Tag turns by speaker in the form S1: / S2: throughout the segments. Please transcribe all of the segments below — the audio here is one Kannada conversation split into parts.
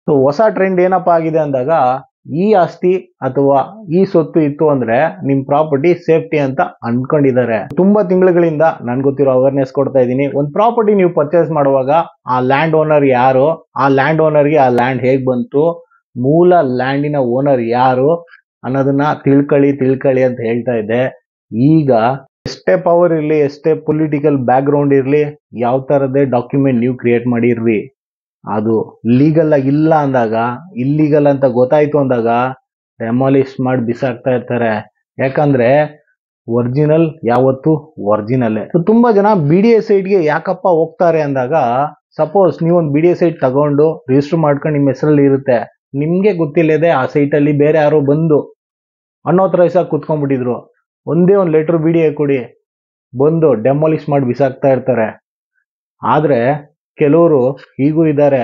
S1: ಸೊ ಹೊಸ ಟ್ರೆಂಡ್ ಏನಪ್ಪಾ ಆಗಿದೆ ಅಂದಾಗ, ಈ ಆಸ್ತಿ ಅಥವಾ ಈ ಸೊತ್ತು ಇತ್ತು ಅಂದ್ರೆ ನಿಮ್ ಪ್ರಾಪರ್ಟಿ ಸೇಫ್ಟಿ ಅಂತ ಅನ್ಕೊಂಡಿದ್ದಾರೆ. ತುಂಬಾ ತಿಂಗಳುಗಳಿಂದ ನನ್ ಗೊತ್ತಿರೋ ಅವೇರ್ನೆಸ್ ಕೊಡ್ತಾ ಇದ್ದೀನಿ. ಒಂದ್ ಪ್ರಾಪರ್ಟಿ ನೀವು ಪರ್ಚೇಸ್ ಮಾಡುವಾಗ ಆ ಲ್ಯಾಂಡ್ ಓನರ್ ಯಾರು, ಆ ಲ್ಯಾಂಡ್ ಓನರ್ಗೆ ಆ ಲ್ಯಾಂಡ್ ಹೇಗ್ ಬಂತು, ಮೂಲ ಲ್ಯಾಂಡಿನ ಓನರ್ ಯಾರು ಅನ್ನೋದನ್ನ ತಿಳ್ಕೊಳ್ಳಿ ಅಂತ ಹೇಳ್ತಾ ಇದ್ದೆ. ಈಗ ಎಷ್ಟೇ ಪವರ್ ಇರ್ಲಿ, ಎಷ್ಟೇ ಪೊಲಿಟಿಕಲ್ ಬ್ಯಾಕ್ ಗ್ರೌಂಡ್ ಇರ್ಲಿ, ಯಾವ ತರದೇ ಡಾಕ್ಯುಮೆಂಟ್ ನೀವು ಕ್ರಿಯೇಟ್ ಮಾಡಿರ್ರಿ, ಅದು ಲೀಗಲ್ ಆಗಿ ಇಲ್ಲ ಅಂದಾಗ, ಇಲ್ಲೀಗಲ್ ಅಂತ ಗೊತ್ತಾಯ್ತು ಅಂದಾಗ ಡೆಮಾಲಿಷ್ ಮಾಡಿ ಬಿಸಾಕ್ತಾ ಇರ್ತಾರೆ. ಯಾಕಂದ್ರೆ ಒರಿಜಿನಲ್ ಯಾವತ್ತು ಒರಿಜಿನಲ್ಲೇ. ತುಂಬಾ ಜನ BDA ಸೈಟ್ಗೆ ಯಾಕಪ್ಪ ಹೋಗ್ತಾರೆ ಅಂದಾಗ, ಸಪೋಸ್ ನೀವು ಒಂದು BDA ಸೈಟ್ ತಗೊಂಡು ರಿಜಿಸ್ಟರ್ ಮಾಡ್ಕೊಂಡು ನಿಮ್ಮ ಹೆಸರಲ್ಲಿ ಇರುತ್ತೆ, ನಿಮ್ಗೆ ಗೊತ್ತಿಲ್ಲದೆ ಆ ಸೈಟ್ ಅಲ್ಲಿ ಬೇರೆ ಯಾರೋ ಬಂದು ಅನ್ಆಥರೈಸ್ ಆಗಿ ಕುತ್ಕೊಂಡ್ಬಿಟ್ಟಿದ್ರು, ಒಂದೇ ಒಂದು ಲೆಟರ್ BDA ಕೊಡಿ, ಬಂದು ಡೆಮಾಲಿಷ್ ಮಾಡಿ ಬಿಸಾಕ್ತಾ ಇರ್ತಾರೆ. ಆದ್ರೆ ಕೆಲವರು ಹೀಗೂ ಇದ್ದಾರೆ,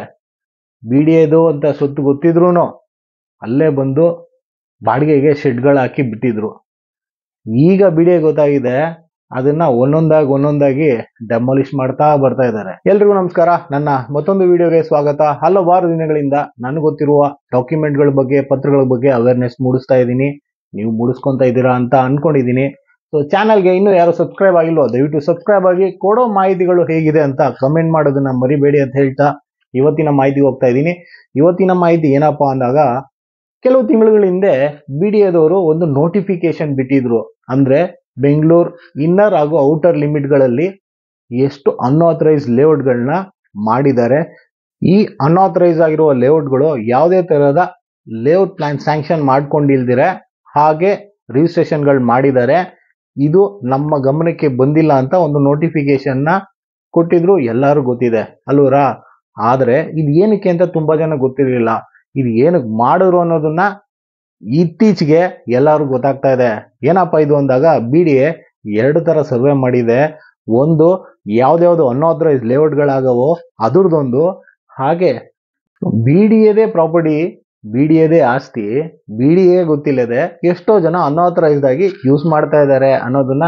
S1: BDAದು ಅಂತ ಸೊತ್ತು ಗೊತ್ತಿದ್ರು ಅಲ್ಲೇ ಬಂದು ಬಾಡಿಗೆಗೆ ಶೆಡ್ಗಳು ಹಾಕಿ ಬಿಟ್ಟಿದ್ರು. ಈಗ BDA ಗೊತ್ತಾಗಿದೆ, ಅದನ್ನ ಒಂದೊಂದಾಗಿ ಡೆಮಾಲಿಷ್ ಮಾಡ್ತಾ ಬರ್ತಾ ಇದ್ದಾರೆ. ಎಲ್ರಿಗೂ ನಮಸ್ಕಾರ, ನನ್ನ ಮತ್ತೊಂದು ವಿಡಿಯೋಗೆ ಸ್ವಾಗತ. ಹಲವಾರು ದಿನಗಳಿಂದ ನನಗೆ ಗೊತ್ತಿರುವ ಡಾಕ್ಯುಮೆಂಟ್ಗಳ ಬಗ್ಗೆ, ಪತ್ರಗಳ ಬಗ್ಗೆ ಅವೇರ್ನೆಸ್ ಮೂಡಿಸ್ತಾ ಇದ್ದೀನಿ. ನೀವು ಮೂಡಿಸ್ಕೊಂತ ಇದ್ದೀರಾ ಅಂತ ಅನ್ಕೊಂಡಿದ್ದೀನಿ. ಸೊ ಚಾನಲ್ಗೆ ಇನ್ನೂ ಯಾರು ಸಬ್ಸ್ಕ್ರೈಬ್ ಆಗಿಲ್ವೋ ದಯವಿಟ್ಟು ಸಬ್ಸ್ಕ್ರೈಬ್ ಆಗಿ, ಕೊಡೋ ಮಾಹಿತಿಗಳು ಹೇಗಿದೆ ಅಂತ ಕಮೆಂಟ್ ಮಾಡೋದನ್ನ ಮರಿಬೇಡಿ ಅಂತ ಹೇಳ್ತಾ ಇವತ್ತಿನ ಮಾಹಿತಿಗೆ ಹೋಗ್ತಾ ಇದ್ದೀನಿ. ಇವತ್ತಿನ ಮಾಹಿತಿ ಏನಪ್ಪಾ ಅಂದಾಗ, ಕೆಲವು ತಿಂಗಳುಗಳ ಹಿಂದೆ BDAದವರು ಒಂದು ನೋಟಿಫಿಕೇಶನ್ ಬಿಟ್ಟಿದ್ರು. ಅಂದ್ರೆ ಬೆಂಗಳೂರು ಇನ್ನರ್ ಹಾಗೂ ಔಟರ್ ಲಿಮಿಟ್ಗಳಲ್ಲಿ ಎಷ್ಟು ಅನ್ಆಥರೈಸ್ ಲೇಔಟ್ಗಳನ್ನ ಮಾಡಿದ್ದಾರೆ. ಈ ಅನ್ಆಥರೈಸ್ ಆಗಿರುವ ಲೇಔಟ್ಗಳು ಯಾವುದೇ ತರಹದ ಲೇಔಟ್ ಪ್ಲಾನ್ ಸ್ಯಾಂಕ್ಷನ್ ಮಾಡ್ಕೊಂಡಿಲ್ದಿರೆ ಹಾಗೆ ರಿಜಿಸ್ಟ್ರೇಷನ್ಗಳು ಮಾಡಿದ್ದಾರೆ, ಇದು ನಮ್ಮ ಗಮನಕ್ಕೆ ಬಂದಿಲ್ಲ ಅಂತ ಒಂದು ನೋಟಿಫಿಕೇಶನ್ ನ ಕೊಟ್ಟಿದ್ರು. ಎಲ್ಲರೂ ಗೊತ್ತಿದೆ ಅಲ್ವರಾ? ಆದ್ರೆ ಇದು ಏನಕ್ಕೆ ಅಂತ ತುಂಬಾ ಜನ ಗೊತ್ತಿರಲಿಲ್ಲ. ಇದು ಏನಕ್ಕೆ ಮಾಡಿದ್ರು ಅನ್ನೋದನ್ನ ಇತ್ತೀಚೆಗೆ ಎಲ್ಲರೂ ಗೊತ್ತಾಗ್ತಾ ಇದೆ. ಏನಪ್ಪಾ ಇದು ಅಂದಾಗ, BDA ಎರಡು ತರ ಸರ್ವೆ ಮಾಡಿದೆ. ಒಂದು ಯಾವ್ದಾವ್ದು ಅನ್ಆಥರೈಸ್ ಲೇಔಟ್ಗಳಾಗವೋ ಅದ್ರದ್ದೊಂದು, ಹಾಗೆ BDAದೇ ಪ್ರಾಪರ್ಟಿ, BDAದೇ ಆಸ್ತಿ, BDA ಗೊತ್ತಿಲ್ಲದೆ ಎಷ್ಟೋ ಜನ ಅನ್ಆಥರೈಸ್ಡ್ ಆಗಿ ಯೂಸ್ ಮಾಡ್ತಾ ಇದ್ದಾರೆ ಅನ್ನೋದನ್ನ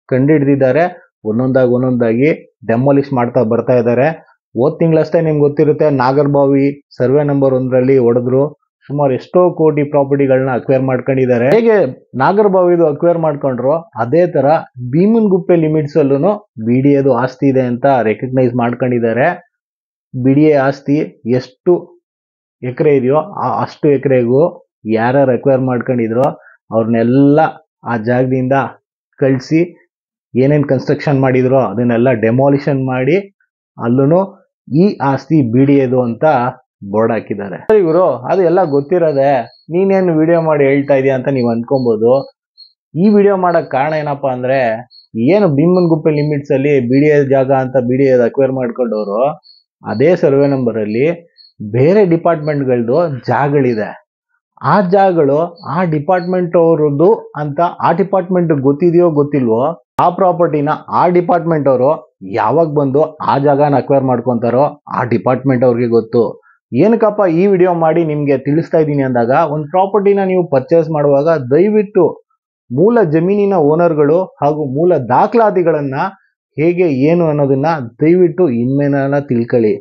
S1: ಕಂಡುಹಿಡಿದಿದ್ದಾರೆ. ಒಂದೊಂದಾಗಿ ಡೆಮಾಲಿಷ್ ಮಾಡ್ತಾ ಬರ್ತಾ ಇದ್ದಾರೆ. ಹೋದ್ ತಿಂಗಳಷ್ಟೇ ನಿಮ್ಗೆ ಗೊತ್ತಿರುತ್ತೆ, ನಾಗರಬಾವಿ ಸರ್ವೆ ನಂಬರ್ 1ರಲ್ಲಿ ಹೊಡೆದ್ರು. ಸುಮಾರು ಎಷ್ಟೋ ಕೋಟಿ ಪ್ರಾಪರ್ಟಿಗಳನ್ನ ಅಕ್ವೈರ್ ಮಾಡ್ಕೊಂಡಿದ್ದಾರೆ. ಹೇಗೆ ನಾಗರಬಾವಿದು ಅಕ್ವೈರ್ ಮಾಡ್ಕೊಂಡ್ರು, ಅದೇ ತರ ಭೀಮನಗುಪ್ಪೆ ಲಿಮಿಟ್ಸ್ ಅಲ್ಲೂ BDAದು ಆಸ್ತಿ ಇದೆ ಅಂತ ರೆಕಗ್ನೈಸ್ ಮಾಡ್ಕೊಂಡಿದ್ದಾರೆ. BDA ಆಸ್ತಿ ಎಷ್ಟು ಎಕರೆ ಇದೆಯೋ ಅಷ್ಟು ಎಕರೆಗೂ ಯಾರ್ಯಾರು ಅಕ್ವೈರ್ ಮಾಡ್ಕೊಂಡಿದ್ರು ಅವ್ರನ್ನೆಲ್ಲ ಆ ಜಾಗದಿಂದ ಕಳಿಸಿ, ಏನೇನ್ ಕನ್ಸ್ಟ್ರಕ್ಷನ್ ಮಾಡಿದ್ರು ಅದನ್ನೆಲ್ಲ ಡೆಮಾಲಿಷನ್ ಮಾಡಿ ಅಲ್ಲೂ ಈ ಆಸ್ತಿ BDAದು ಅಂತ ಬೋರ್ಡ್ ಹಾಕಿದ್ದಾರೆ. ಇವರು ಅದು ಎಲ್ಲ ಗೊತ್ತಿರೋದೆ, ನೀನೇನು ವಿಡಿಯೋ ಮಾಡಿ ಹೇಳ್ತಾ ಇದೀಯ ಅಂತ ನೀವು ಅನ್ಕೊಬಹುದು. ಈ ವಿಡಿಯೋ ಮಾಡಕ್ ಕಾರಣ ಏನಪ್ಪಾ ಅಂದ್ರೆ, ಏನು ಭೀಮನಗುಪ್ಪೆ ಲಿಮಿಟ್ಸ್ ಅಲ್ಲಿ BDA ಜಾಗ ಅಂತ BDA ಅಕ್ವೈರ್ ಮಾಡ್ಕೊಂಡವರು, ಅದೇ ಸರ್ವೆ ನಂಬರ್ ಅಲ್ಲಿ ಬೇರೆ ಡಿಪಾರ್ಟ್ಮೆಂಟ್ಗಳದ್ದು ಜಾಗಗಳಿದೆ. ಆ ಜಾಗಗಳು ಆ ಡಿಪಾರ್ಟ್ಮೆಂಟ್ ಅವರದ್ದು ಅಂತ ಆ ಡಿಪಾರ್ಟ್ಮೆಂಟ್ ಗೊತ್ತಿದೆಯೋ ಗೊತ್ತಿಲ್ವೋ, ಆ ಪ್ರಾಪರ್ಟಿನ ಆ ಡಿಪಾರ್ಟ್ಮೆಂಟ್ ಅವರು ಯಾವಾಗ ಬಂದು ಆ ಜಾಗನ ಅಕ್ವೈರ್ ಮಾಡ್ಕೊಂತಾರೋ ಆ ಡಿಪಾರ್ಟ್ಮೆಂಟ್ ಅವ್ರಿಗೆ ಗೊತ್ತು. ಏನಕ್ಕಪ್ಪ ಈ ವಿಡಿಯೋ ಮಾಡಿ ನಿಮ್ಗೆ ತಿಳಿಸ್ತಾ ಇದ್ದೀನಿ ಅಂದಾಗ, ಒಂದು ಪ್ರಾಪರ್ಟಿನ ನೀವು ಪರ್ಚೇಸ್ ಮಾಡುವಾಗ ದಯವಿಟ್ಟು ಮೂಲ ಜಮೀನಿನ ಓನರ್ಗಳು ಹಾಗೂ ಮೂಲ ದಾಖಲಾತಿಗಳನ್ನ ಹೇಗೆ ಏನು ಅನ್ನೋದನ್ನ ದಯವಿಟ್ಟು ಇನ್ಮೇನ ತಿಳ್ಕೊಳ್ಳಿ.